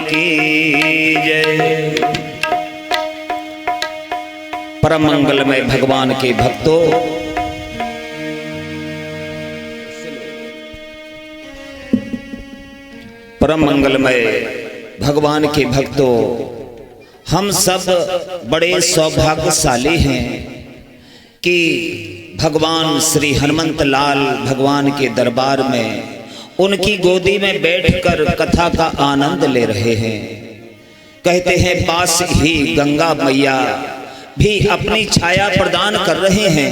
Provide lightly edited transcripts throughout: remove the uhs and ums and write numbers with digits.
की जय। परम मंगलमय भगवान के भक्तों, परम मंगलमय भगवान के भक्तों, हम सब बड़े सौभाग्यशाली हैं कि भगवान श्री हनुमंत लाल भगवान के दरबार में उनकी गोदी में बैठकर कथा का आनंद ले रहे हैं। कहते हैं पास ही गंगा मैया भी अपनी छाया प्रदान कर रहे हैं।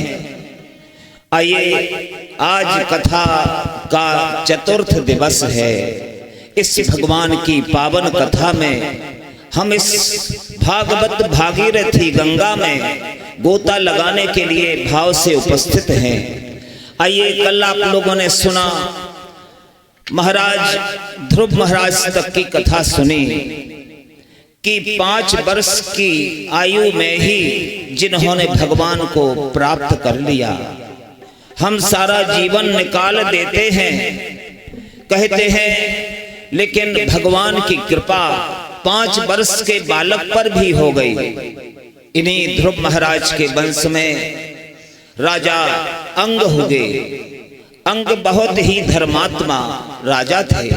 आइए, आज कथा का चतुर्थ दिवस है। इस भगवान की पावन कथा में हम इस भागवत भागीरथी गंगा में गोता लगाने के लिए भाव से उपस्थित हैं। आइए, कल आप लोगों ने सुना, महाराज ध्रुव महाराज तक की कथा सुनी कि 5 वर्ष की आयु में ही जिन्होंने भगवान को प्राप्त कर लिया, हम सारा जीवन निकाल देते हैं कहते हैं, लेकिन भगवान की कृपा 5 वर्ष के बालक पर भी हो गई। इन्हीं ध्रुव महाराज के वंश में राजा अंग हुए। अंग बहुत ही धर्मात्मा राजा थे।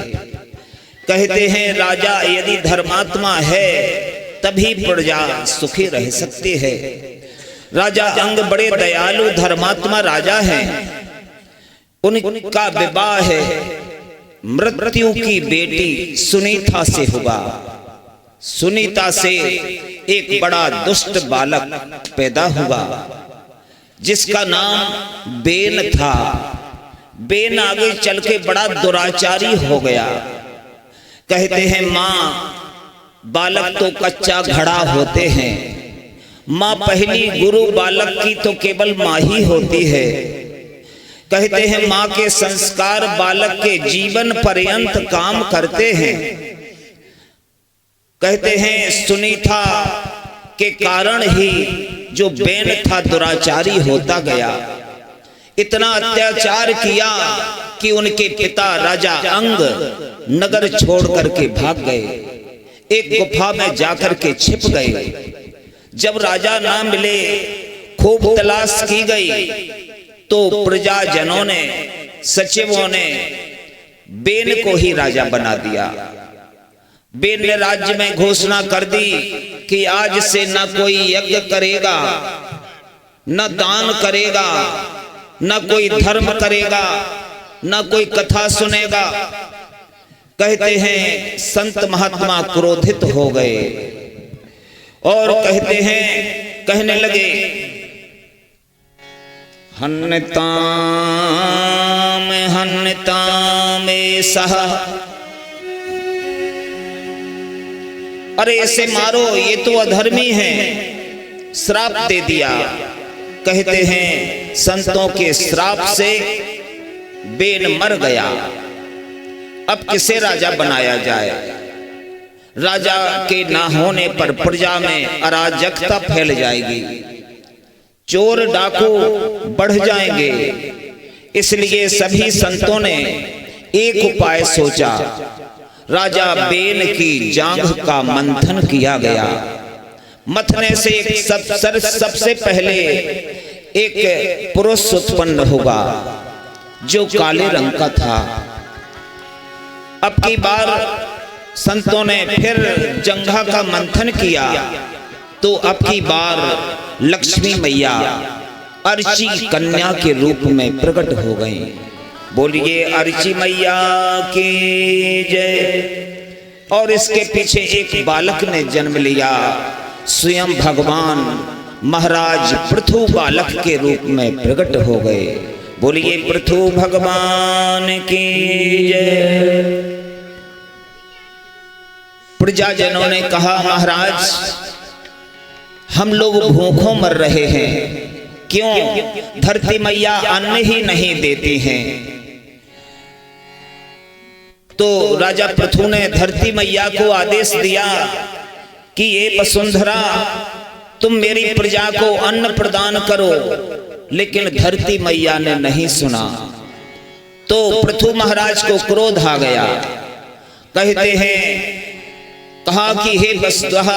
कहते हैं राजा यदि धर्मात्मा है तभी प्रजा सुखी रह सकती है। राजा अंग बड़े दयालु धर्मात्मा राजा हैं। उनका विवाह है मृत्यु की बेटी सुनीता से हुआ। सुनीता से एक बड़ा दुष्ट बालक पैदा हुआ जिसका नाम बेन था। बेन आगे चल के बड़ा दुराचारी हो गया। कहते हैं माँ, बालक तो कच्चा घड़ा होते हैं। माँ पहली गुरु बालक की तो केवल माँ ही होती है। कहते हैं माँ के संस्कार बालक के जीवन पर्यंत काम करते हैं। कहते हैं सुनीता के कारण ही जो बेन था दुराचारी होता गया। इतना अत्याचार किया कि उनके पिता राजा अंग नगर छोड़ करके भाग गए। एक गुफा में जाकर के छिप गए। जब राजा ना मिले, खूब तलाश की गई, तो प्रजाजनों ने, सचिवों ने बेन को ही राजा बना दिया। बेन ने राज्य में घोषणा कर दी कि आज से न कोई यज्ञ करेगा, न दान करेगा, न कोई धर्म करेगा, न कोई कथा सुनेगा। कहते हैं संत महात्मा क्रोधित हो गए और कहते हैं, कहने लगे हन्ताम हन्ताम सह, अरे इसे मारो, ये तो अधर्मी है। श्राप दे दिया। कहते हैं संतों के श्राप से बेन मर गया। अब किसे राजा बनाया जाए? राजा के ना होने पर प्रजा में अराजकता फैल जाएगी, चोर डाकू बढ़ जाएंगे। इसलिए सभी संतों ने एक उपाय सोचा। राजा बेन की जांघ का मंथन किया गया। मथने से सबसे पहले एक पुरुष उत्पन्न होगा जो काले रंग का था। अब की बार संतों ने फिर जंघा का मंथन किया तो अब की बार लक्ष्मी मैया अर्ची कन्या के रूप में प्रकट हो गई। बोलिए अर्ची मैया की जय। और इसके पीछे एक बालक ने जन्म लिया। स्वयं भगवान महाराज पृथु बालक के रूप में प्रकट हो गए। बोलिए पृथु भगवान की जय। प्रजाजनों ने कहा महाराज, हम लोग भूखों मर रहे हैं, क्यों? धरती मैया अन्न ही नहीं देती हैं। तो राजा पृथु ने धरती मैया को आदेश दिया कि ये वसुंधरा, तुम मेरी प्रजा को अन्न प्रदान करो। लेकिन धरती मैया ने नहीं सुना। तो पृथु महाराज को क्रोध आ गया। कहते हैं कहा कि हे वसुधा,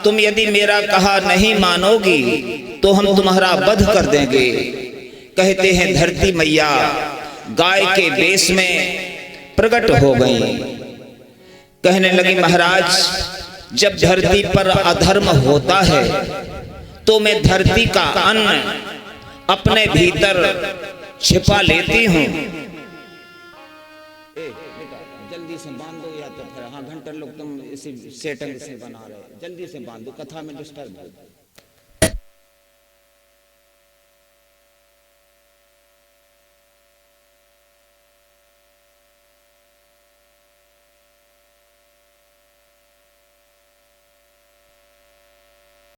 तुम यदि मेरा कहा नहीं मानोगी तो हम तुम्हारा वध कर देंगे। कहते हैं धरती मैया गाय के वेश में प्रकट हो गई। कहने लगी महाराज, जब धरती पर अधर्म होता है तो मैं धरती का अन्न अपने भीतर छिपा लेती हूँ। जल्दी से बांधो, या तो फिर हाँ घंटा लोग तुम इसी सेटिंग से बना रहे, जल्दी से बांधो, कथा में डिस्टर्ब हो।